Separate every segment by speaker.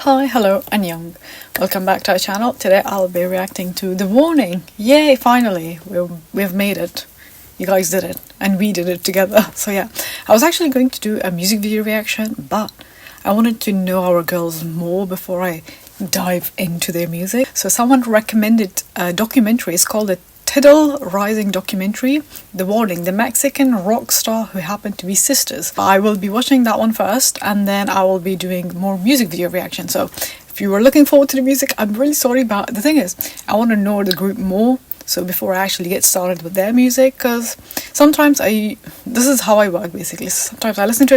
Speaker 1: Hi, hello, annyeong. Welcome back to our channel. Today I'll be reacting to The Warning. Yay, finally, we've made it. You guys did it, and we did it together. So yeah, I was actually going to do a music video reaction, but I wanted to know our girls more before I dive into their music. So someone recommended a documentary. It's called the TIDAL Rising documentary, The Warning, the Mexican rock star who happened to be sisters. I will be watching that one first, and then I will be doing more music video reaction. So if you were looking forward to the music, I'm really sorry, but the thing is, I want to know the group more. So before I actually get started with their music, because sometimes this is how I work basically. Sometimes I listen to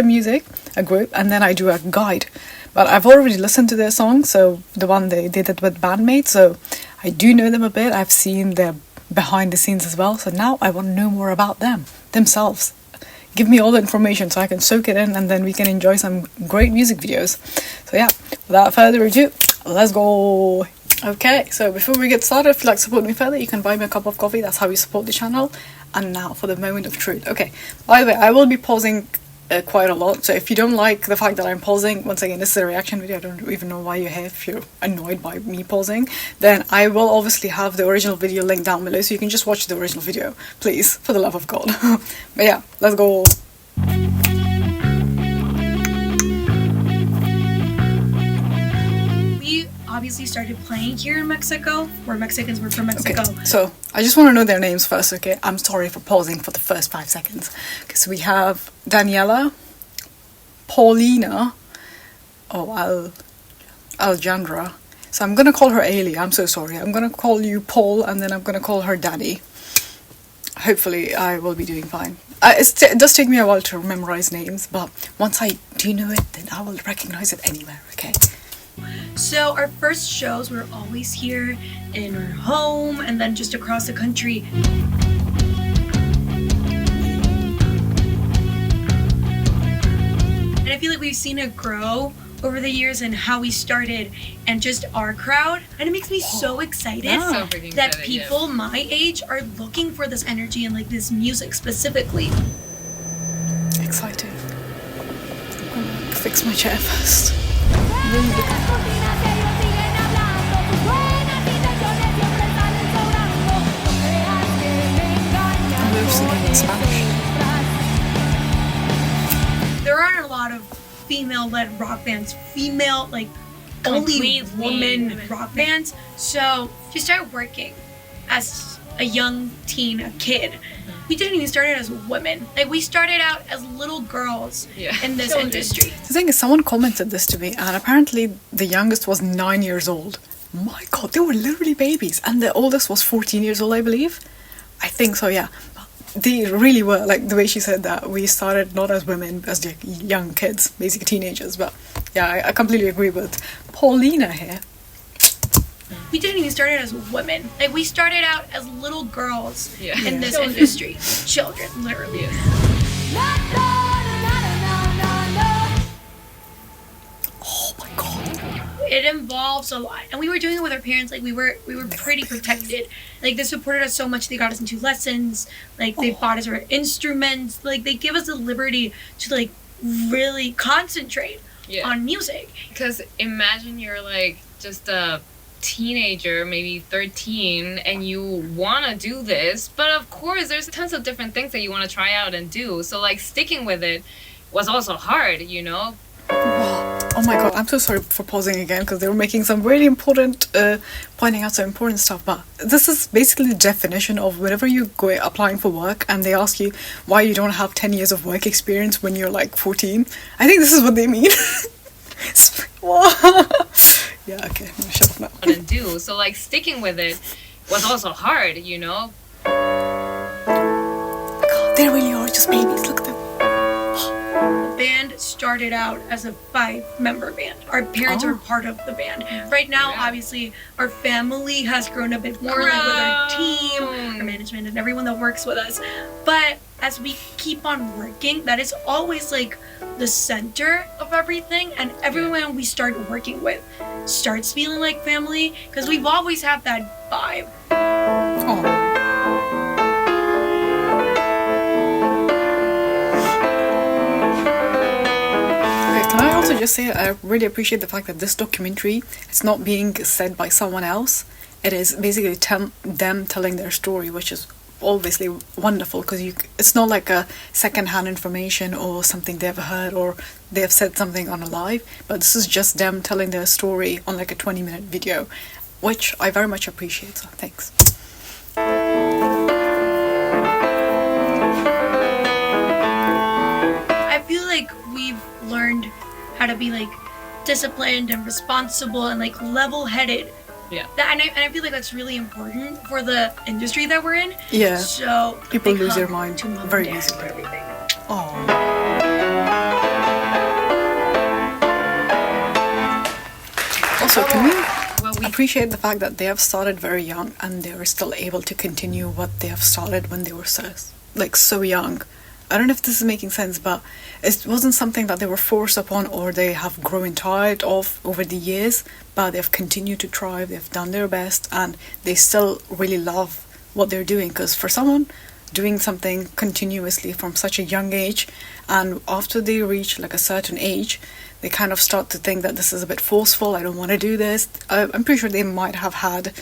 Speaker 1: a group, and then I do a guide. But I've already listened to their song, so the one they did it with bandmates, so I do know them a bit. I've seen their behind the scenes as well, so now I want to know more about themselves. Give me all the information so I can soak it in, and then we can enjoy some great music videos. So yeah, without further ado, let's go. Okay, so before we get started, if you'd like to support me further, you can buy me a cup of coffee. That's how you support the channel. And now for the moment of truth. Okay, by the way, I will be pausing quite a lot, so if you don't like the fact that I'm pausing, once again, this is a reaction video. I don't even know why you're here. If you're annoyed by me pausing, then I will obviously have the original video link down below, so you can just watch the original video, please, for the love of God. But yeah, let's go.
Speaker 2: We obviously started playing here in Mexico, where Mexicans were from Mexico.
Speaker 1: Okay, so I just want to know their names first, okay? I'm sorry for pausing for the first 5 seconds. Okay, so we have Daniela, Paulina, Aljandra. So I'm gonna call her Ailey, I'm so sorry. I'm gonna call you Paul, and then I'm gonna call her Danny. Hopefully I will be doing fine. It does take me a while to memorize names, but once I do know it, then I will recognize it anywhere, okay?
Speaker 2: So our first shows were always here in our home and then just across the country. And I feel like we've seen it grow over the years and how we started and just our crowd. And it makes me so excited that people my age are looking for this energy and like this music specifically.
Speaker 1: Exciting. I'm gonna fix my chair first.
Speaker 2: There aren't a lot of female-led rock bands, only woman rock bands. So she started working as a young teen, a kid. We didn't even start it as women. Like, we started out as little girls in this industry.
Speaker 1: The thing is, someone commented this to me, and apparently the youngest was 9 years old. My God, they were literally babies, and the oldest was 14 years old, I believe. I think so, yeah. They really were, like the way she said that we started not as women, as young kids, basically teenagers. But yeah, I completely agree with Paulina here.
Speaker 2: We didn't even start it as women. Like, we started out as little girls in this industry. Children, literally.
Speaker 1: Oh my God.
Speaker 2: It involves a lot. And we were doing it with our parents. Like, we were pretty protected. Like, they supported us so much. They got us into lessons. Like, they bought us our instruments. Like, they give us the liberty to, like, really concentrate on music.
Speaker 3: Because imagine you're, like, just a teenager, maybe 13, and you want to do this, but of course there's tons of different things that you want to try out and do, so like sticking with it was also hard, you know.
Speaker 1: Oh my God, I'm so sorry for pausing again, because they were making some really important pointing out some important stuff, but this is basically the definition of whenever you go applying for work and they ask you why you don't have 10 years of work experience when you're like 14. I think this is what they mean. Yeah, okay, I'm gonna shut up now.
Speaker 3: And do so, like sticking with it was also hard, you know.
Speaker 1: God, they really are just babies. Look at them.
Speaker 2: The band started out as a 5-member band. Our parents are part of the band. Right now, obviously, our family has grown a bit more, like with our team, our management, and everyone that works with us. But as we keep on working, that is always like the center of everything, and everyone we start working with starts feeling like family, because we've always had that vibe.
Speaker 1: Oh. just say I really appreciate the fact that this documentary, it's not being said by someone else. It is basically them telling their story, which is obviously wonderful, because it's not like a second-hand information or something they've heard or they have said something on a live, but this is just them telling their story on like a 20-minute video, which I very much appreciate, so thanks.
Speaker 2: I feel like we've learned how to be like disciplined and responsible and like level-headed.
Speaker 3: Yeah.
Speaker 2: And I feel like that's really important for the industry that we're in.
Speaker 1: Yeah.
Speaker 2: So
Speaker 1: People
Speaker 2: they
Speaker 1: lose their
Speaker 2: come
Speaker 1: mind
Speaker 2: to Mom and
Speaker 1: very
Speaker 2: Dad
Speaker 1: easily.
Speaker 2: for everything.
Speaker 1: Oh. Also, can we appreciate the fact that they have started very young and they are still able to continue what they have started when they were so young. I don't know if this is making sense, but it wasn't something that they were forced upon or they have grown tired of over the years, but they've continued to try, they've done their best, and they still really love what they're doing. Because for someone doing something continuously from such a young age, and after they reach like a certain age, they kind of start to think that this is a bit forceful, I don't want to do this. I'm pretty sure they might have had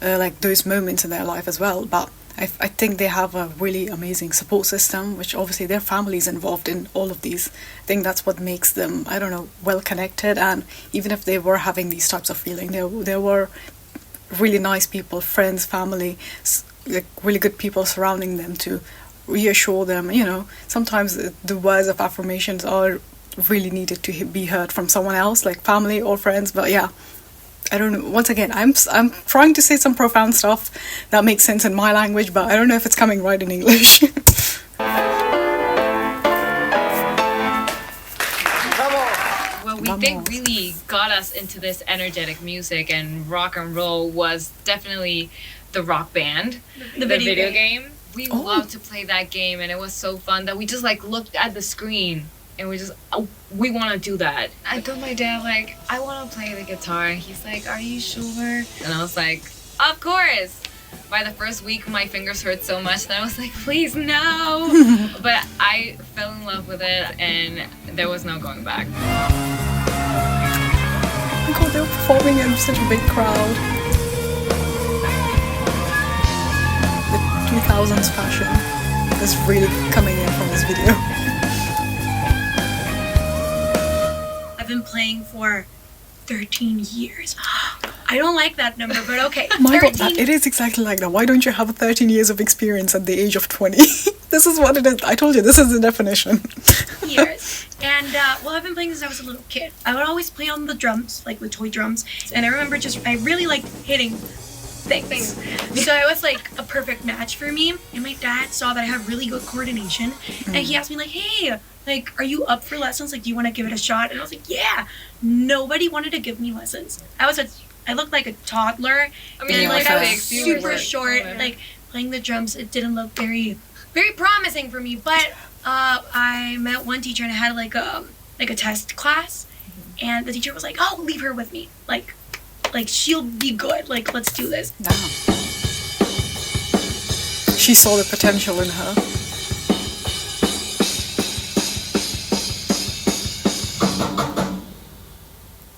Speaker 1: like those moments in their life as well, but I think they have a really amazing support system, which obviously their family is involved in all of these. I think that's what makes them, I don't know, well connected. And even if they were having these types of feeling, there were really nice people, friends, family, like really good people surrounding them to reassure them. You know, sometimes the words of affirmations are really needed to be heard from someone else, like family or friends. But yeah, I don't know. Once again, I'm trying to say some profound stuff that makes sense in my language, but I don't know if it's coming right in English.
Speaker 3: What we think really got us into this energetic music and rock and roll was definitely the Rock Band, the video game. We loved to play that game, and it was so fun that we just like looked at the screen and we just, we want to do that. I told my dad, like, I want to play the guitar. And he's like, are you sure? And I was like, of course. By the first week, my fingers hurt so much that I was like, please, no. But I fell in love with it, and there was no going back.
Speaker 1: Oh my god, they were performing in such a big crowd. The 2000s fashion is really coming in from this video.
Speaker 2: I've been playing for 13 years. I don't like that number, but okay.
Speaker 1: My
Speaker 2: 13
Speaker 1: god, it is exactly like that. Why don't you have 13 years of experience at the age of 20? This is what it is. I told you, this is the definition.
Speaker 2: years. And, well, I've been playing since I was a little kid. I would always play on the drums, like with toy drums. And I remember I really liked hitting things. So it was like a perfect match for me. And my dad saw that I have really good coordination. And he asked me like, hey, like, are you up for lessons? Like, do you want to give it a shot? And I was like, yeah. Nobody wanted to give me lessons. I looked like a toddler.
Speaker 3: I mean,
Speaker 2: and, like, I was
Speaker 3: big,
Speaker 2: super short. Like, playing the drums, it didn't look very, very promising for me. But I met one teacher and I had like a test class. And the teacher was like, oh, leave her with me. Like she'll be good. Like, let's do this.
Speaker 1: Damn. She saw the potential in her.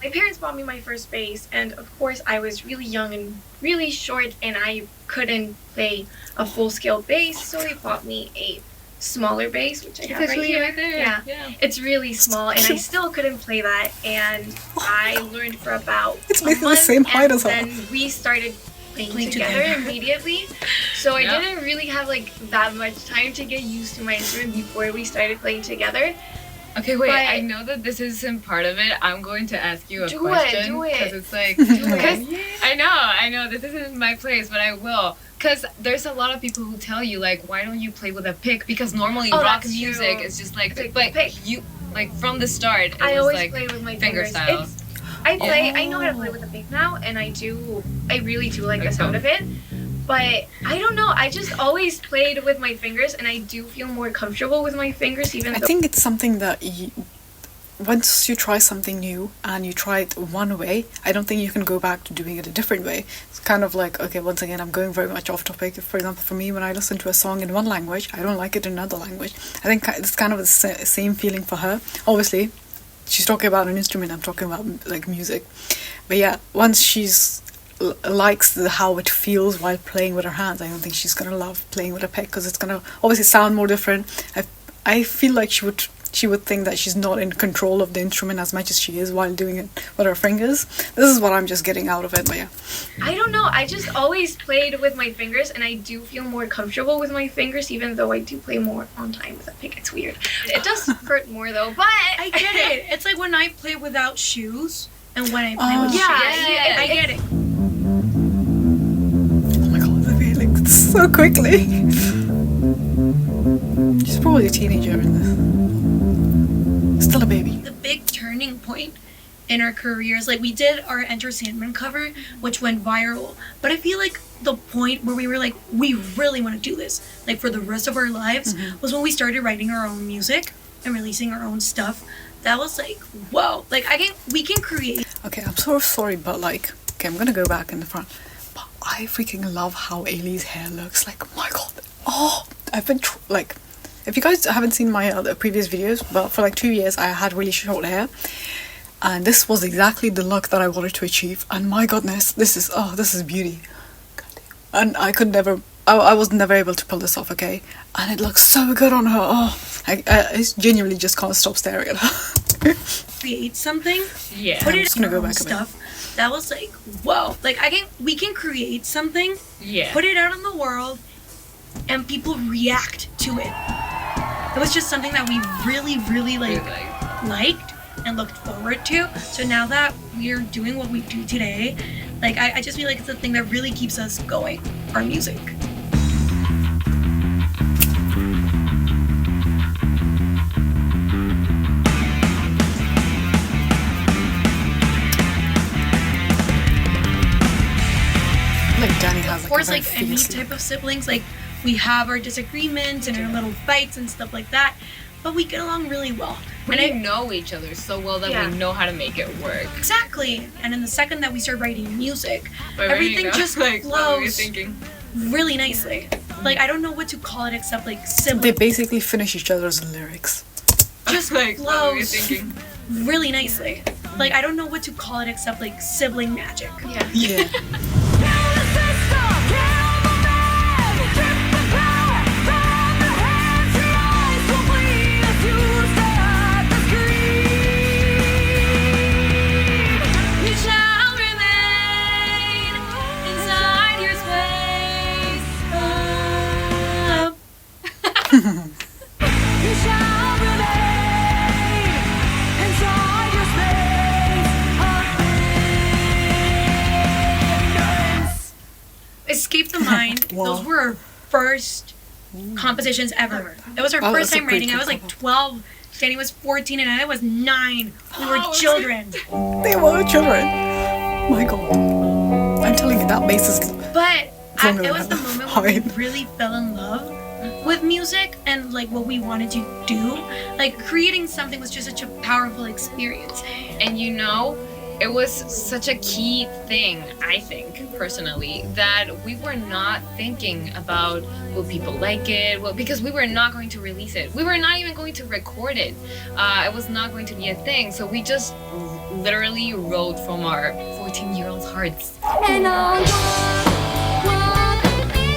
Speaker 4: My parents bought me my first bass, and of course I was really young and really short, and I couldn't play a full-scale bass, so they bought me a smaller bass, which I have right here.
Speaker 3: Right there.
Speaker 4: Yeah. It's really small, and I still couldn't play that, and I learned for about
Speaker 1: It's
Speaker 4: a
Speaker 1: basically the
Speaker 4: month,
Speaker 1: same height
Speaker 4: and
Speaker 1: as her.
Speaker 4: then we started playing together
Speaker 2: together.
Speaker 4: immediately. So I
Speaker 3: Yeah.
Speaker 4: didn't really have like that much time to get used to my instrument before we started playing together.
Speaker 3: Okay, wait,
Speaker 4: But-
Speaker 3: I know that this isn't part of it. I'm going to ask you a
Speaker 4: Do
Speaker 3: question.
Speaker 4: it, do it.
Speaker 3: Because it's like,
Speaker 4: Do
Speaker 3: because
Speaker 4: it.
Speaker 3: I know, this isn't my place, but I will. Because there's a lot of people who tell you, like, why don't you play with a pick? Because normally
Speaker 4: Oh,
Speaker 3: rock
Speaker 4: that's
Speaker 3: music
Speaker 4: true.
Speaker 3: is just like,
Speaker 4: It's like
Speaker 3: but
Speaker 4: pick.
Speaker 3: you, like, from the start, it
Speaker 4: I
Speaker 3: was
Speaker 4: always
Speaker 3: like
Speaker 4: play with my
Speaker 3: finger
Speaker 4: fingers.
Speaker 3: style.
Speaker 4: I know how to play with a pick now, and I really do like the sound of it. But I don't know, I just always played with my fingers, and I do feel more comfortable with my fingers, even
Speaker 1: I
Speaker 4: though.
Speaker 1: think it's something that once you try something new and you try it one way, I don't think you can go back to doing it a different way. It's kind of like, okay, once again, I'm going very much off topic. For example, for me, when I listen to a song in one language, I don't like it in another language. I think it's kind of the same feeling for her. Obviously, she's talking about an instrument, I'm talking about like music. But yeah, once she's likes how it feels while playing with her hands, I don't think she's gonna love playing with a pick, because it's gonna obviously sound more different. I feel like she would think that she's not in control of the instrument as much as she is while doing it with her fingers. This is what I'm just getting out of it, but yeah.
Speaker 4: I don't know. I just always played with my fingers, and I do feel more comfortable with my fingers, even though I do play more on time with a pick. It's weird. It does hurt more though, but
Speaker 2: I get it. It's like when I play without shoes and when I play with shoes.
Speaker 4: yeah,
Speaker 2: I get it.
Speaker 1: Oh my god, the feeling so quickly. She's probably a teenager in this. Still a baby.
Speaker 2: The big turning point in our careers, like we did our Enter Sandman cover, which went viral, but I feel like the point where we were like, we really want to do this, like for the rest of our lives, was when we started writing our own music and releasing our own stuff. That was like, whoa, like we can create.
Speaker 1: Okay, I'm so sorry, but like, okay, I'm gonna go back in the front. But I freaking love how Ailey's hair looks. Like, oh my god. Oh, I've been like, if you guys haven't seen my other previous videos, but for like 2 years I had really short hair, and this was exactly the look that I wanted to achieve. And my goodness, this is beauty. And I was never able to pull this off. Okay, and it looks so good on her. Oh, I genuinely just can't stop staring at her.
Speaker 2: Create something,
Speaker 3: Yeah.
Speaker 2: put
Speaker 1: I'm
Speaker 2: it
Speaker 1: just
Speaker 2: in
Speaker 1: gonna
Speaker 2: our
Speaker 1: go
Speaker 2: own
Speaker 1: back a bit.
Speaker 2: stuff. That was like, whoa, like we can create something,
Speaker 3: Yeah.
Speaker 2: put it out in the world, and people react to it. It was just something that we really, really liked and looked forward to. So now that we're doing what we do today, like I just feel like it's the thing that really keeps us going, our music.
Speaker 1: Like Danny has
Speaker 2: Of
Speaker 1: like
Speaker 2: course,
Speaker 1: a very
Speaker 2: like any
Speaker 1: fierce
Speaker 2: type
Speaker 1: look.
Speaker 2: of siblings, like we have our disagreements and our little fights and stuff like that, but we get along really well.
Speaker 3: We
Speaker 2: And I-
Speaker 3: know each other so well that
Speaker 4: Yeah.
Speaker 3: we know how to make it work.
Speaker 2: Exactly. And in the second that we start writing music,
Speaker 3: But
Speaker 2: everything just
Speaker 3: like, what were you
Speaker 2: flows
Speaker 3: thinking?
Speaker 2: really nicely. Like I don't know what to call it except like
Speaker 1: They
Speaker 2: siblings.
Speaker 1: basically finish each other's lyrics.
Speaker 2: Just
Speaker 3: like, what were you
Speaker 2: flows
Speaker 3: thinking?
Speaker 2: really nicely. Like I don't know what to call it except like sibling magic.
Speaker 4: yeah.
Speaker 1: Yeah.
Speaker 2: You shall remain inside your space.
Speaker 5: You shall remain inside your space of
Speaker 2: Escape the Mind.
Speaker 1: Wow.
Speaker 2: Those were our first compositions ever. It was our
Speaker 1: Oh,
Speaker 2: first
Speaker 1: that's a
Speaker 2: time
Speaker 1: pretty
Speaker 2: writing. I
Speaker 1: cool
Speaker 2: was like
Speaker 1: cover.
Speaker 2: 12. Danny was 14 and I was 9. We were
Speaker 3: Oh,
Speaker 2: children.
Speaker 1: They were children. My god. I'm telling you, that bass is...
Speaker 2: But
Speaker 1: Longer
Speaker 2: it was the
Speaker 1: than
Speaker 2: moment when we
Speaker 1: mine.
Speaker 2: really fell in love with music and like what we wanted to do. Like creating something was just such a powerful experience.
Speaker 3: And you know, it was such a key thing, I think, personally, that we were not thinking about will people like it, because we were not going to release it. We were not even going to record it. It was not going to be a thing. So we just literally wrote from our 14-year-old hearts.
Speaker 5: And I'll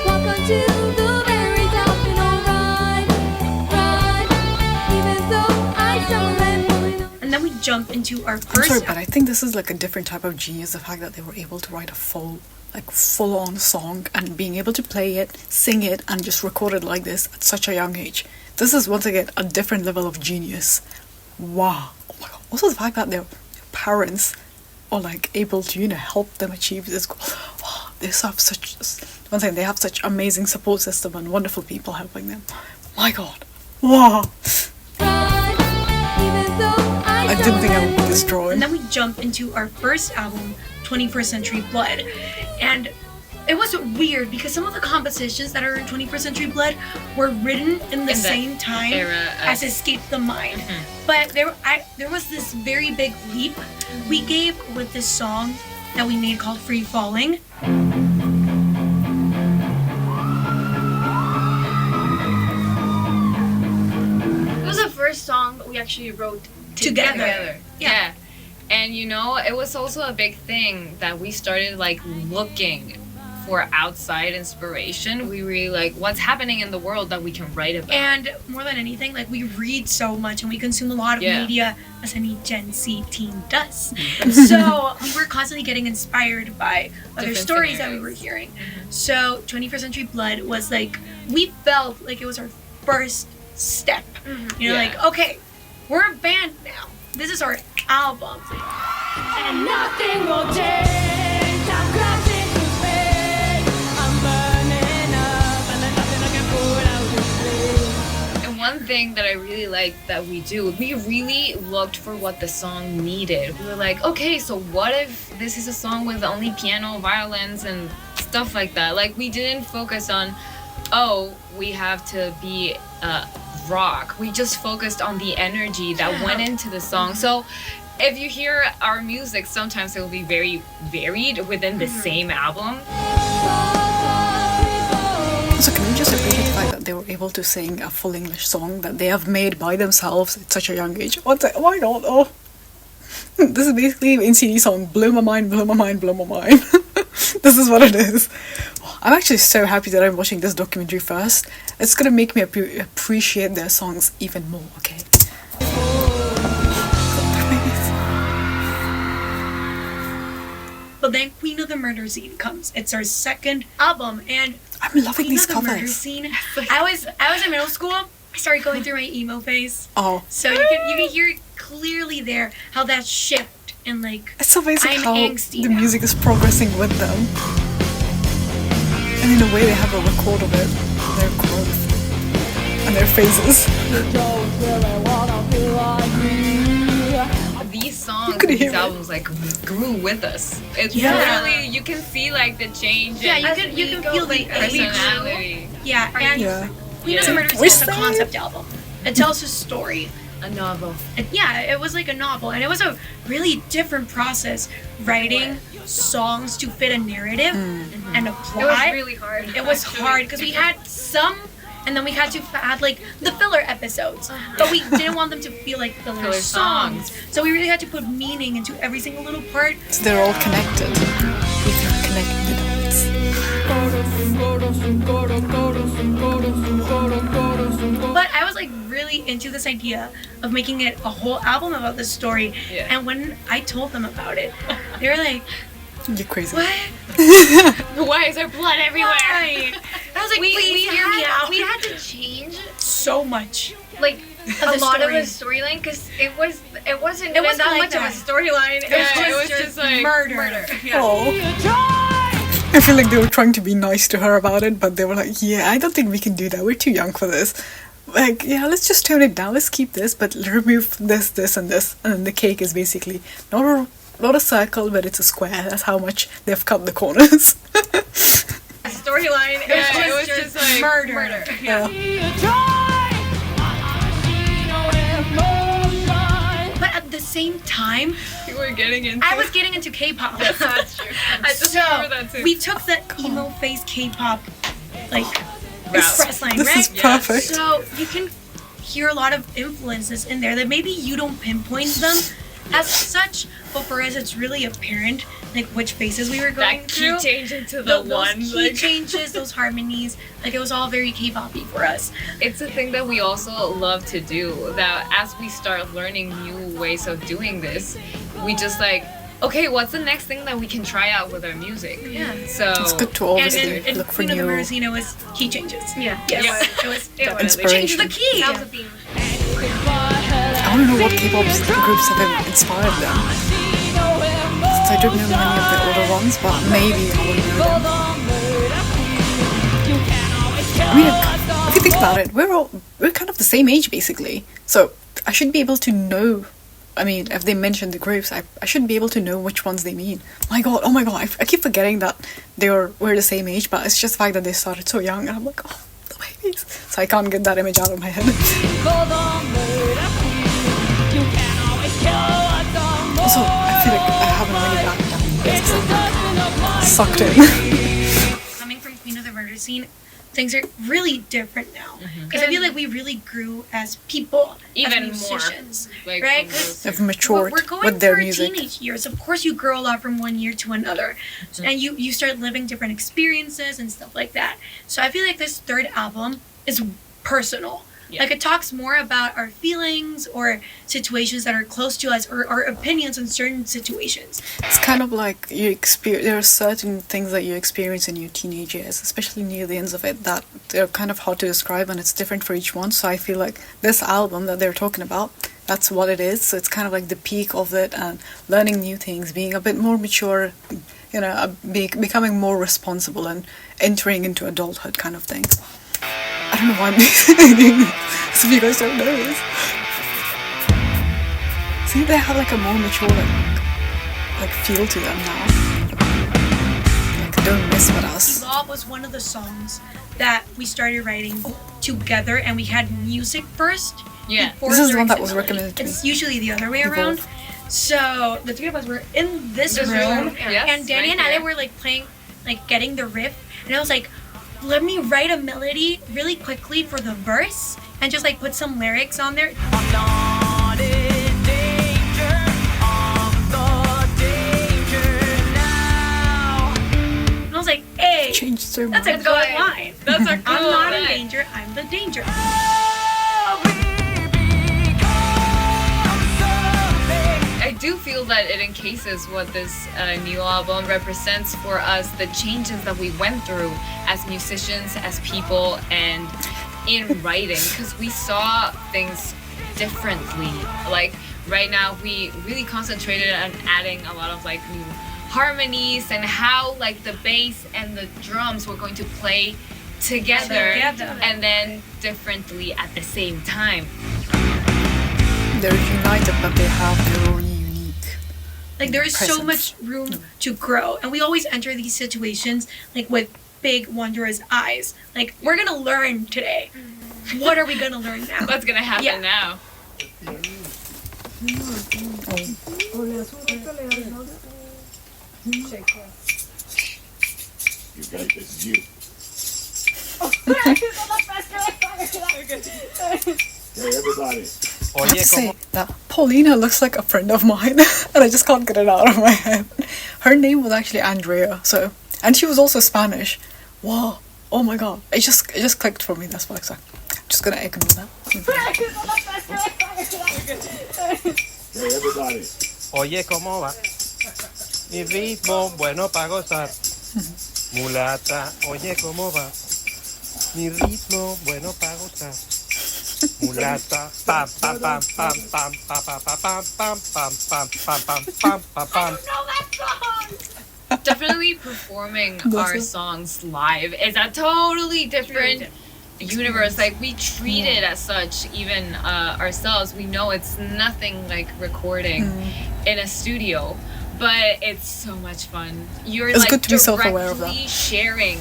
Speaker 5: walk onto the very top and I'll ride, even though I don't
Speaker 2: And then we jump into our
Speaker 1: I'm
Speaker 2: first
Speaker 1: sorry, but I think this is like a different type of genius, the fact that they were able to write a full-on song and being able to play it, sing it, and just record it like this at such a young age. This is once again a different level of genius. Wow. Oh my god. Also the fact that their parents are like able to, help them achieve this goal. Wow. They have such, once again, they have such amazing support system and wonderful people helping them. My god. Wow. I didn't think I would be this drawing.
Speaker 2: And then we jump into our first album, 21st Century Blood. And it was weird because some of the compositions that are in 21st Century Blood were written in the
Speaker 3: In that
Speaker 2: same time
Speaker 3: era
Speaker 2: as Escape the Mind. But there was this very big leap we gave with this song that we made called Free Falling.
Speaker 4: It was the first song we actually wrote
Speaker 2: together.
Speaker 3: Yeah. And you know, it was also a big thing that we started like looking for outside inspiration. We really like what's happening in the world that we can write about.
Speaker 2: And more than anything, like we read so much and we consume a lot of media, as any Gen Z teen does. So we were constantly getting inspired by other
Speaker 3: Different
Speaker 2: stories that we
Speaker 3: scenarios.
Speaker 2: were hearing. So 21st Century Blood was like, we felt like it was our first step. You know,
Speaker 3: Yeah.
Speaker 2: like, okay, we're a band now. This is our album.
Speaker 5: And nothing will change. I'm crashing to space. I'm burning up, and there's nothing I can put out to sleep.
Speaker 3: And one thing that I really liked that we do, we really looked for what the song needed. We were like, okay, so what if this is a song with only piano, violins, and stuff like that? Like, we didn't focus on, oh, we have to be rock. We just focused on the energy that went into the song. So if you hear our music, sometimes it will be very varied within the same album.
Speaker 1: So can we just appreciate the fact that they were able to sing a full English song that they have made by themselves at such a young age? Why not? Oh, this is basically an NCD song. Blow my mind, blow my mind, blow my mind. This is what it is. I'm actually so happy that I'm watching this documentary first. It's gonna make me appreciate their songs even more, okay?
Speaker 2: But then Queen of the Murder Scene comes. It's our second album, and
Speaker 1: I'm loving
Speaker 2: Queen
Speaker 1: these
Speaker 2: of the Murder
Speaker 1: covers.
Speaker 2: Scene. I was in middle school. I started going through my emo phase.
Speaker 1: Oh,
Speaker 2: So you can hear it clearly there how that shift and like
Speaker 1: it's amazing
Speaker 2: I'm
Speaker 1: how
Speaker 2: angsty
Speaker 1: the
Speaker 2: now.
Speaker 1: music is progressing with them. And in a way they have a record of it, their growth and their phases.
Speaker 3: These songs,
Speaker 1: could
Speaker 3: these
Speaker 1: hear it.
Speaker 3: albums, like grew with us. It's
Speaker 2: Yeah.
Speaker 3: really, you can see like the change
Speaker 2: yeah,
Speaker 3: in
Speaker 2: you
Speaker 4: As
Speaker 2: can
Speaker 4: we go,
Speaker 2: feel the
Speaker 4: like, as we
Speaker 2: age.
Speaker 3: personality.
Speaker 2: Yeah, and
Speaker 1: Yeah.
Speaker 2: Queen of the Murder Scene
Speaker 1: We're
Speaker 2: is a
Speaker 1: sad.
Speaker 2: concept album. It tells a story.
Speaker 3: A novel.
Speaker 2: Yeah, it was like a novel, and it was a really different process writing songs to fit a narrative and a plot.
Speaker 4: It was really hard.
Speaker 2: It was
Speaker 4: actually.
Speaker 2: hard because we had some, and then we had to add like the filler episodes, but we didn't want them to feel like filler
Speaker 3: Filler
Speaker 2: songs.
Speaker 3: songs.
Speaker 2: So we really had to put meaning into every single little part.
Speaker 1: So they're all connected with their connected dots.
Speaker 2: But I was like really into this idea of making it a whole album about this story.
Speaker 3: Yeah.
Speaker 2: And when I told them about it, they were like,
Speaker 1: You're crazy.
Speaker 2: "What?
Speaker 3: Why is there blood everywhere?
Speaker 2: Why?" I was like, "Please hear me out."
Speaker 4: We had to change
Speaker 2: so much.
Speaker 4: like
Speaker 2: Of
Speaker 4: a
Speaker 2: the
Speaker 4: lot of the
Speaker 2: story.
Speaker 4: storyline because it wasn't
Speaker 2: It wasn't
Speaker 4: that
Speaker 2: like
Speaker 4: much
Speaker 2: that.
Speaker 4: of a storyline.
Speaker 3: It was just like
Speaker 2: murder.
Speaker 1: Oh. I feel like they were trying to be nice to her about it, but they were like, yeah, I don't think we can do that. We're too young for this. Like, yeah, let's just tone it down. Let's keep this, but remove this, this, and this. And then the cake is basically not a circle, but it's a square. That's how much they've cut the corners.
Speaker 4: Storyline.
Speaker 3: Yeah, it was just like
Speaker 2: murder.
Speaker 1: Yeah.
Speaker 2: But at the same time,
Speaker 3: you were getting into.
Speaker 2: I was getting into K-pop.
Speaker 3: That's true. I just
Speaker 2: So
Speaker 3: remember that too.
Speaker 2: we took the emo phase K-pop like
Speaker 3: Route.
Speaker 2: express line,
Speaker 1: This
Speaker 2: right?
Speaker 1: is perfect.
Speaker 2: So you can hear a lot of influences in there that maybe you don't pinpoint them as such, but for us it's really apparent like which phases we were going
Speaker 3: that key
Speaker 2: through.
Speaker 3: change into the
Speaker 2: Those
Speaker 3: one.
Speaker 2: key
Speaker 3: Like,
Speaker 2: changes, those harmonies, like it was all very K-poppy for us.
Speaker 3: it's a thing that we also love to do. That as we start learning new ways of doing this, we just like, okay, what's the next thing that we can try out with our music?
Speaker 2: Yeah.
Speaker 3: So
Speaker 1: It's good to
Speaker 2: And
Speaker 1: obviously
Speaker 2: in
Speaker 1: look for
Speaker 2: Queen of the
Speaker 1: new
Speaker 2: Murder Scene, it was key changes.
Speaker 4: Yeah.
Speaker 2: Yes, it was.
Speaker 1: inspiration.
Speaker 2: Change the key.
Speaker 4: That was the theme.
Speaker 1: I want to know what K-pop groups have inspired them. Since I don't know many of the older ones, but maybe I will know them. I mean, if you think about it, we're kind of the same age basically. So I should be able to know. I mean, if they mention the groups, I should be able to know which ones they mean. Oh my god, I keep forgetting that we're the same age, but it's just the fact that they started so young, and I'm like, oh, the babies. So I can't get that image out of my head. Also, I feel like I haven't really backed down because I'm like sucked in.
Speaker 2: Coming from Queen of the Murder Scene, things are really different now. Because I feel like we really grew as people,
Speaker 3: Even
Speaker 2: as
Speaker 3: more,
Speaker 2: musicians,
Speaker 3: like,
Speaker 2: right?
Speaker 3: from
Speaker 2: 'Cause
Speaker 3: those-
Speaker 1: They've matured
Speaker 2: we're going
Speaker 1: with their
Speaker 2: through
Speaker 1: music.
Speaker 2: teenage years. Of course, you grow a lot from one year to another, and you start living different experiences and stuff like that. So I feel like this third album is personal.
Speaker 3: Yeah.
Speaker 2: Like it talks more about our feelings or situations that are close to us, or our opinions on certain situations.
Speaker 1: It's kind of like you experience. There are certain things that you experience in your teenage years, especially near the ends of it, that they're kind of hard to describe, and it's different for each one. So I feel like this album that they're talking about, that's what it is. So it's kind of like the peak of it, and learning new things, being a bit more mature, you know, becoming more responsible, and entering into adulthood kind of thing. I don't know why I'm doing this, if you guys don't know this. See, they have like a more mature like feel to them now. Like, don't mess with us.
Speaker 2: Law was one of the songs that we started writing together, and we had music first.
Speaker 3: Yeah.
Speaker 2: before
Speaker 1: This is the one
Speaker 2: lyrics
Speaker 1: that
Speaker 2: and
Speaker 1: was
Speaker 2: melody.
Speaker 1: recommended to me.
Speaker 2: It's usually the other way around. So the three of us were in this
Speaker 3: This
Speaker 2: room,
Speaker 3: room, yes,
Speaker 2: and Danny
Speaker 3: right
Speaker 2: and Ale
Speaker 3: here.
Speaker 2: were like playing, like getting the riff, and I was like, let me write a melody really quickly for the verse, and just like put some lyrics on there.
Speaker 5: I'm not in danger. I'm the danger now.
Speaker 2: And I was like, hey,
Speaker 1: Changed so much.
Speaker 2: that's a good line.
Speaker 3: That's a cool
Speaker 2: I'm not in
Speaker 3: line.
Speaker 2: danger, I'm the danger.
Speaker 3: I do feel that it encases what this new album represents for us, the changes that we went through as musicians, as people, and in writing, because we saw things differently. Like right now, we really concentrated on adding a lot of like new harmonies and how like the bass and the drums were going to play together. And then differently at the same time.
Speaker 1: They're united, but they have their own unique.
Speaker 2: Like there is so
Speaker 1: presence.
Speaker 2: much room to grow, and we always enter these situations like with big wondrous eyes. Like we're gonna learn today. What are we gonna learn now?
Speaker 3: What's gonna happen
Speaker 2: Yeah.
Speaker 3: now?
Speaker 6: You got this, you. Hey, everybody.
Speaker 1: I have to say that Paulina looks like a friend of mine, and I just can't get it out of my head. Her name was actually Andrea, so, and she was also Spanish. Wow! Oh my god! It just clicked for me. That's why I'm just gonna ignore that.
Speaker 6: Hey, everybody.
Speaker 7: Oye, ¿cómo va? Mi ritmo bueno para gozar. Mulata, oye, ¿cómo va? Mi ritmo bueno para gozar. Mulata, pam pam pam pam pam pam pam pam pam pam pam pam pam pam pam.
Speaker 3: Definitely performing
Speaker 1: Bless
Speaker 3: our
Speaker 1: her.
Speaker 3: songs live is a totally different universe. Like we treat it as such, even ourselves. We know it's nothing like recording in a studio, but it's so much fun. You're
Speaker 1: It's
Speaker 3: like
Speaker 1: good to be self-aware of that.
Speaker 3: directly sharing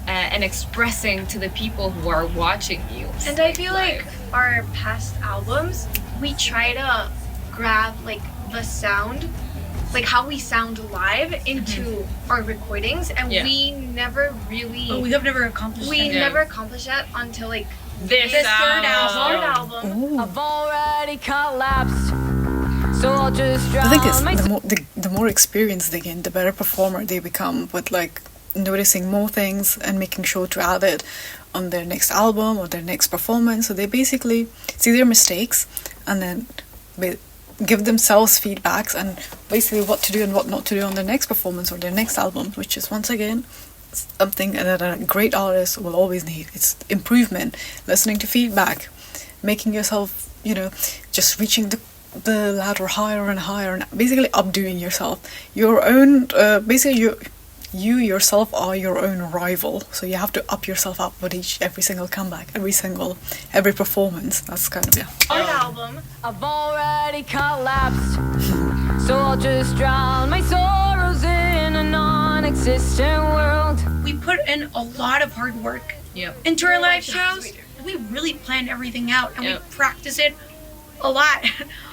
Speaker 3: and expressing to the people who are watching you.
Speaker 4: And I feel like
Speaker 3: live.
Speaker 4: our past albums, we try to grab like the sound, like how we sound live into our recordings, and
Speaker 3: Yeah.
Speaker 4: we never really,
Speaker 2: Oh, we have never accomplished
Speaker 4: we
Speaker 2: that.
Speaker 3: Yeah.
Speaker 4: never accomplished that until like
Speaker 3: this
Speaker 4: this third
Speaker 3: album.
Speaker 4: album.
Speaker 1: Ooh.
Speaker 5: I've already collapsed, so I'll just
Speaker 1: The thing is,
Speaker 5: drown my
Speaker 1: the more experience they gain, the better performer they become. With like noticing more things and making sure to add it on their next album or their next performance. So they basically see their mistakes and then give themselves feedbacks and basically what to do and what not to do on their next performance or their next album, which is once again something that a great artist will always need. It's improvement, listening to feedback, making yourself, you know, just reaching the ladder higher and higher, and basically updoing yourself. Your own, basically you yourself are your own rival, so you have to up yourself up with every single comeback, every performance. That's kind of
Speaker 4: Third album,
Speaker 5: I've already collapsed, so I'll just drown my sorrows in a non-existent world.
Speaker 2: We put in a lot of hard work
Speaker 3: Yep.
Speaker 2: into our live shows. We really plan everything out, and
Speaker 3: Yep.
Speaker 2: we practice it a lot.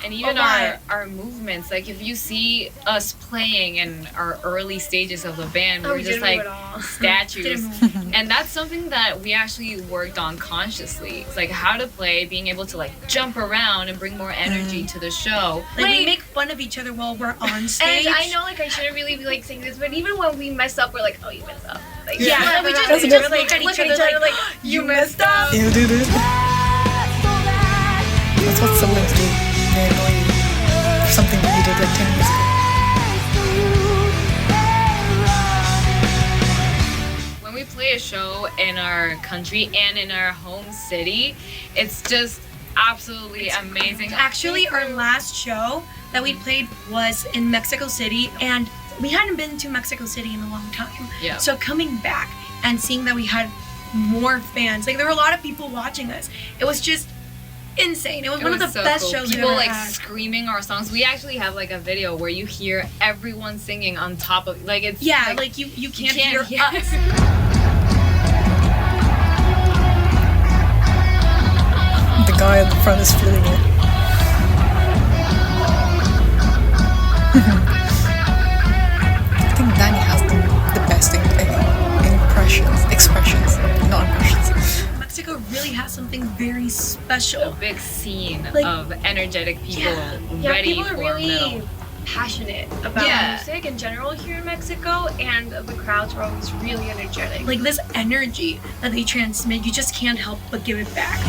Speaker 3: And even
Speaker 2: A lot.
Speaker 3: our movements, like if you see us playing in our early stages of the band,
Speaker 4: Oh,
Speaker 3: we're
Speaker 4: we
Speaker 3: just
Speaker 4: didn't
Speaker 3: like
Speaker 4: move at all.
Speaker 3: statues.
Speaker 2: Didn't move.
Speaker 3: And that's something that we actually worked on consciously. It's like how to play, being able to like jump around and bring more energy to the show.
Speaker 2: Like we
Speaker 4: Wait.
Speaker 2: make fun of each other while we're on stage.
Speaker 4: And I know, like, I shouldn't really be like saying this, but even when we mess up, we're like, oh, you messed up. Like,
Speaker 2: Yeah, we just
Speaker 1: That's
Speaker 2: look
Speaker 1: good.
Speaker 2: at each other like, you messed up.
Speaker 1: You do this. That's what siblings do. They annoy you for something that you did like 10 years ago.
Speaker 3: When we play a show in our country and in our home city, it's just absolutely amazing.
Speaker 2: Actually, our last show that we played was in Mexico City, and we hadn't been to Mexico City in a long time.
Speaker 3: Yeah.
Speaker 2: So coming back and seeing that we had more fans, like there were a lot of people watching us. It was just insane. It was one of the
Speaker 3: so
Speaker 2: best
Speaker 3: cool.
Speaker 2: shows
Speaker 3: People
Speaker 2: we've ever
Speaker 3: like
Speaker 2: had.
Speaker 3: screaming our songs. We actually have like a video where you hear everyone singing on top of like it's
Speaker 2: Yeah, like you can't hear us.
Speaker 1: The guy at the front is feeling it. I think Danny has the best expressions, not impressions.
Speaker 2: Mexico really has something very special.
Speaker 3: a big scene
Speaker 2: Like-
Speaker 3: of energetic people
Speaker 4: Yeah,
Speaker 3: ready
Speaker 4: people are
Speaker 3: for
Speaker 4: really
Speaker 3: metal.
Speaker 4: passionate about
Speaker 3: Yeah.
Speaker 4: music in general here in Mexico, and the crowds are always really energetic.
Speaker 2: Like this energy that they transmit, you just can't help but give it back.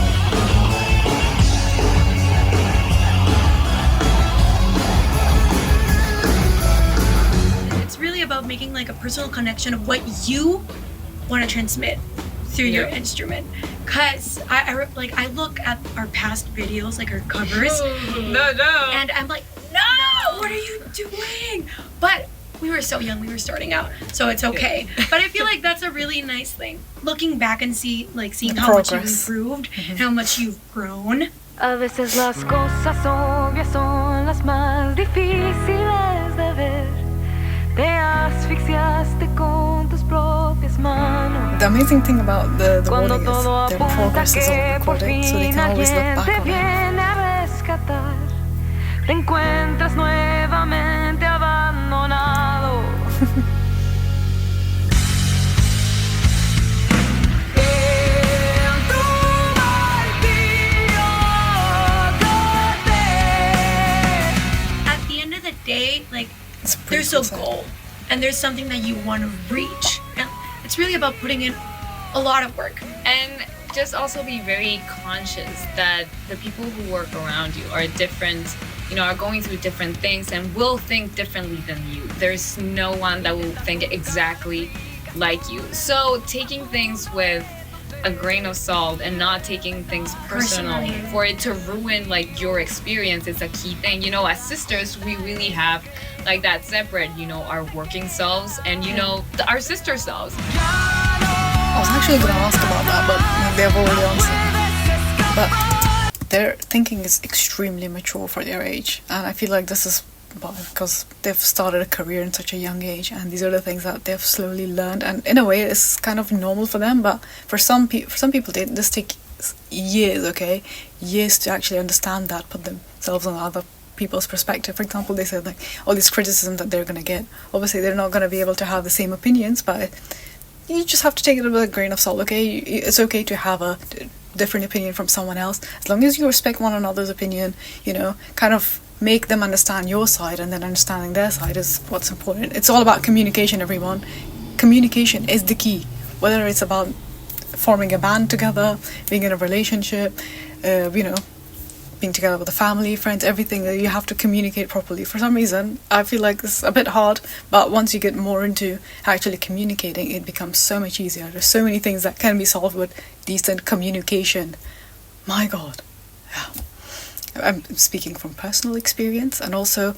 Speaker 2: It's really about making like a personal connection of what you want to transmit through your
Speaker 3: Yeah.
Speaker 2: instrument. Cause I look at our past videos, like our covers,
Speaker 3: No.
Speaker 2: and I'm like, no, what are you doing? But we were so young, we were starting out, so it's okay. But I feel like that's a really nice thing. Looking back and seeing
Speaker 1: The
Speaker 2: how much you've
Speaker 1: progress.
Speaker 2: improved, and how much you've grown.
Speaker 5: A veces las cosas obvias son las más difíciles de ver. Te asfixiaste con tus propias manos.
Speaker 1: The amazing thing about the
Speaker 5: Cuando
Speaker 1: warning is
Speaker 5: todo
Speaker 1: their
Speaker 5: apunta
Speaker 1: progress is all
Speaker 5: que por
Speaker 1: recorded, so they
Speaker 5: fin
Speaker 1: can always look
Speaker 5: alguien
Speaker 1: back
Speaker 5: te
Speaker 1: on it.
Speaker 5: viene a rescatar. Te encuentras nuevamente abandonado. En tu martirio corté.
Speaker 2: At the end of the day, like
Speaker 1: It's a pretty
Speaker 2: there's a
Speaker 1: cool song.
Speaker 2: goal, and there's something that you want to reach. And it's really about putting in a lot of work.
Speaker 3: And just also be very conscious that the people who work around you are different, are going through different things and will think differently than you. There's no one that will think exactly like you. So taking things with a grain of salt and not taking things personal
Speaker 2: Personally.
Speaker 3: for it to ruin like your experience is a key thing. As sisters, we really have like that separate, our working selves and our sister selves.
Speaker 1: I was actually going to ask about that, but they've already answered. But their thinking is extremely mature for their age, and I feel like this is because they've started a career in such a young age, and these are the things that they've slowly learned, and in a way it's kind of normal for them. But for some people, this takes years to actually understand that, put themselves on other people's perspective. For example, they said like all this criticism that they're going to get, obviously they're not going to be able to have the same opinions, but you just have to take it with a grain of salt, okay? It's okay to have a different opinion from someone else, as long as you respect one another's opinion, kind of make them understand your side, and then understanding their side is what's important. It's all about communication, everyone. Communication is the key, whether it's about forming a band together, being in a relationship, being together with a family, friends, everything. You have to communicate properly. For some reason, I feel like it's a bit hard, but once you get more into actually communicating, it becomes so much easier. There's so many things that can be solved with decent communication. My God. Yeah. I'm speaking from personal experience, and also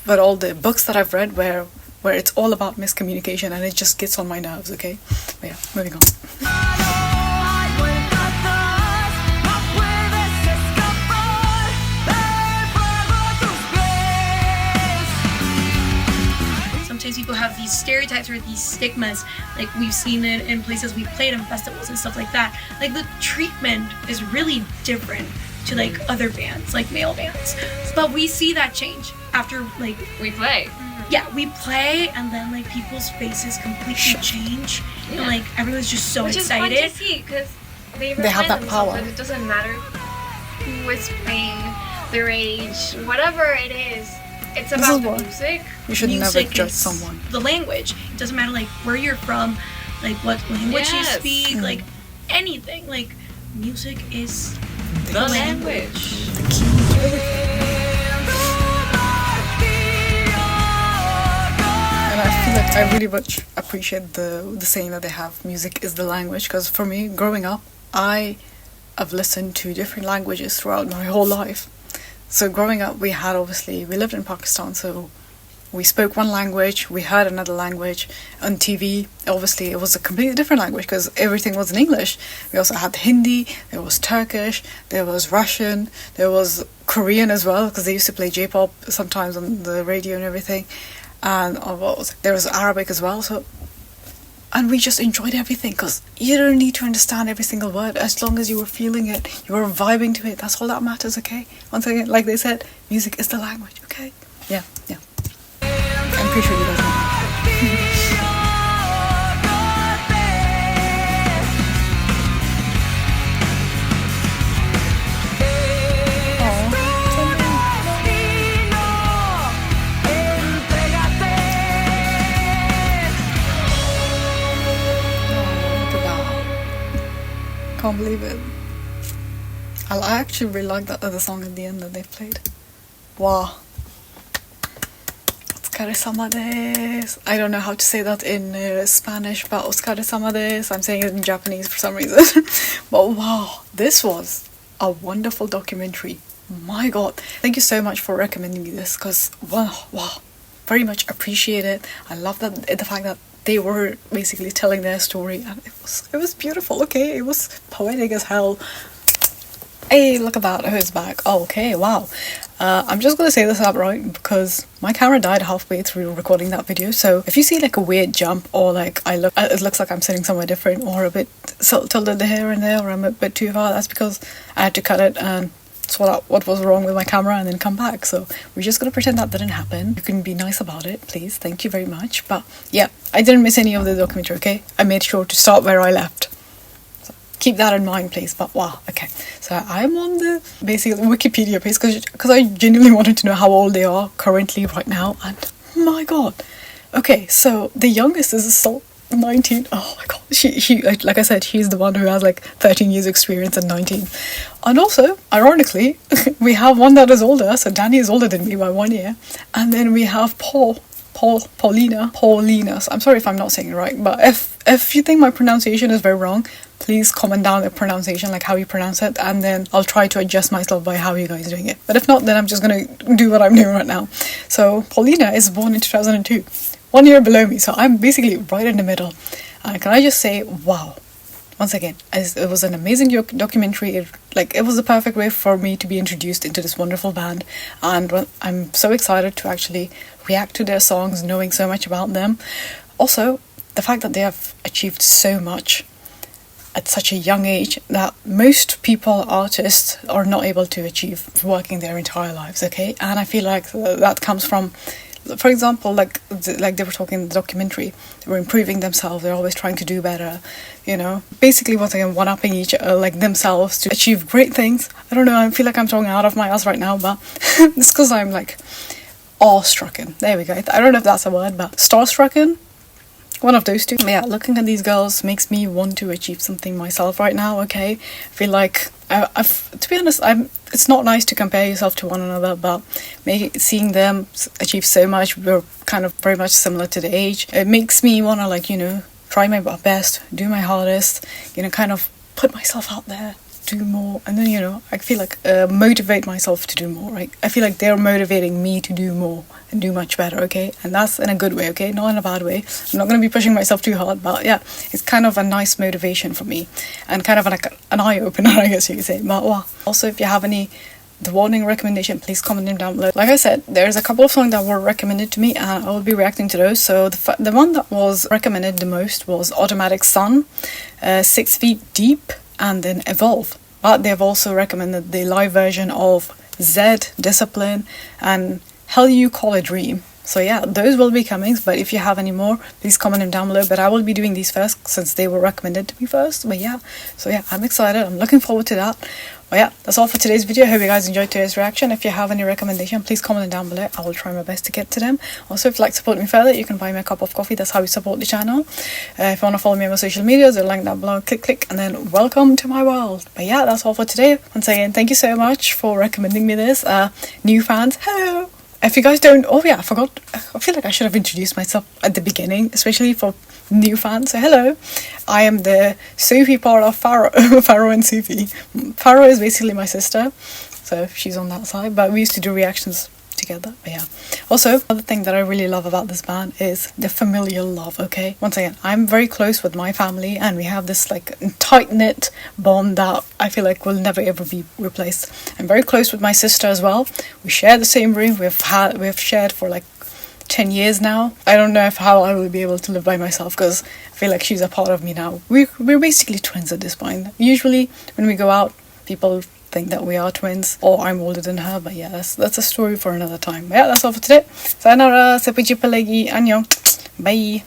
Speaker 1: with all the books that I've read where it's all about miscommunication, and it just gets on my nerves, okay? But yeah, moving on.
Speaker 2: Sometimes people have these stereotypes or these stigmas, like we've seen it in places we've played in festivals and stuff like that. Like the treatment is really different to like other bands, like male bands. But we see that change after like
Speaker 3: We play.
Speaker 2: we play, and then like people's faces completely change, and like everyone's just so
Speaker 4: Which
Speaker 2: excited.
Speaker 4: is fun to see because they
Speaker 1: They have
Speaker 4: remind
Speaker 1: that
Speaker 4: themselves
Speaker 1: power.
Speaker 4: that it doesn't matter who is playing, their age, whatever it is. It's
Speaker 1: This
Speaker 4: about
Speaker 1: is
Speaker 4: the
Speaker 1: what-
Speaker 4: music.
Speaker 1: You should never
Speaker 2: Music
Speaker 1: judge
Speaker 2: is
Speaker 1: someone.
Speaker 2: the language. It doesn't matter like where you're from, like what language you
Speaker 3: Yes.
Speaker 2: speak, like anything. Like music is
Speaker 3: The language.
Speaker 1: And I feel like I really much appreciate the saying that they have, music is the language, because for me, growing up, I have listened to different languages throughout my whole life. So growing up, we lived in Pakistan, so we spoke one language, we heard another language. On TV, obviously, it was a completely different language because everything was in English. We also had Hindi, there was Turkish, there was Russian, there was Korean as well, because they used to play J-pop sometimes on the radio and everything. And there was Arabic as well. And we just enjoyed everything because you don't need to understand every single word. As long as you were feeling it, you were vibing to it, that's all that matters, okay? Once again, like they said, music is the language, okay? Yeah. I'm pretty sure you guys know. Can't believe it. I actually really like that other song at the end that they played. Wow. Otsukare-sama desu. I don't know how to say that in Spanish, but otsukare-sama desu. I'm saying it in Japanese for some reason. But wow, this was a wonderful documentary. My god. Thank you so much for recommending me this, because wow, very much appreciate it. I love that the fact that they were basically telling their story, and it was beautiful, okay? It was poetic as hell. Hey, look at that, who's back? Oh, okay, wow. I'm just gonna say this outright because my camera died halfway through recording that video, so if you see like a weird jump, or like it looks like I'm sitting somewhere different, or a bit tilted here and there, or I'm a bit too far, that's because I had to cut it and sort out what was wrong with my camera and then come back. So we're just gonna pretend that didn't happen. You can be nice about it, please. Thank you very much. But yeah, I didn't miss any of the documentary, okay? I made sure to start where I left. So keep that in mind, please. But wow, okay. So I'm on the basically Wikipedia page because I genuinely wanted to know how old they are currently right now. And my god. Okay, so the youngest is still 19. Oh my god, she like I said, she's the one who has like 13 years experience at 19. And also, ironically, we have one that is older, so Danny is older than me by 1 year. And then we have Paulina. So I'm sorry if I'm not saying it right, but if you think my pronunciation is very wrong, please comment down the pronunciation, like how you pronounce it, and then I'll try to adjust myself by how you guys are doing it. But if not, then I'm just gonna do what I'm doing right now. So Paulina is born in 2002, 1 year below me, so I'm basically right in the middle. Can I just say, wow. Once again, it was an amazing documentary. It was the perfect way for me to be introduced into this wonderful band, and I'm so excited to actually react to their songs, knowing so much about them. Also, the fact that they have achieved so much at such a young age that most artists are not able to achieve working their entire lives, okay? And I feel like that comes from, for example, like they were talking in the documentary, they were improving themselves, they're always trying to do better, you know, basically once again one-upping each like themselves to achieve great things. I don't know, I feel like I'm talking out of my ass right now, but it's because I'm like awe-strucken. There we go. I don't know if that's a word, but star-strucken, one of those two. Yeah, looking at these girls makes me want to achieve something myself right now, okay? I feel like to be honest, it's not nice to compare yourself to one another, but seeing them achieve so much, we're kind of very much similar to the age. It makes me want to, like, you know, try my best, do my hardest, you know, kind of put myself out there, do more, and then, you know, I feel like motivate myself to do more, right? I feel like they're motivating me to do more and do much better, okay? And that's in a good way, okay? Not in a bad way. I'm not going to be pushing myself too hard, but yeah, it's kind of a nice motivation for me and kind of like an eye-opener, I guess you could say. But wow. Also, if you have any The Warning recommendation, please comment them down below. Like I said, there's a couple of songs that were recommended to me and I will be reacting to those. So the one that was recommended the most was Automatic Sun, 6 Feet Deep, and then Evolve. but they've also recommended the live version of Z, Discipline, and Hell You Call a Dream. So yeah, those will be coming, but if you have any more, please comment them down below. But I will be doing these first since they were recommended to me first. But yeah, so yeah, I'm excited. I'm looking forward to that. But yeah, that's all for today's video. I hope you guys enjoyed today's reaction. If you have any recommendation, please comment them down below. I will try my best to get to them. Also, if you'd like to support me further, you can buy me a cup of coffee. That's how you support the channel. If you want to follow me on my social medias, there's a link down below. Click, and then welcome to my world. But yeah, that's all for today. Once again, thank you so much for recommending me this. New fans, hello! If you guys don't, oh yeah, I forgot. I feel like I should have introduced myself at the beginning, especially for new fans. So hello, I am the Sophie part of Pharaoh, Pharaoh and Sophie. Pharaoh is basically my sister, so she's on that side. But we used to do reactions together. But yeah. Also, another thing that I really love about this band is the familial love. Okay, once again, I'm very close with my family, and we have this like tight-knit bond that I feel like will never ever be replaced. I'm very close with my sister as well. We share the same room. We've shared for like 10 years now. I don't know how I will be able to live by myself, because I feel like she's a part of me now. We're basically twins at this point. Usually when we go out, people think that we are twins, or I'm older than her, but yeah, that's a story for another time. But yeah, that's all for today. Sayonara, sampai jumpa lagi, annyeong, bye.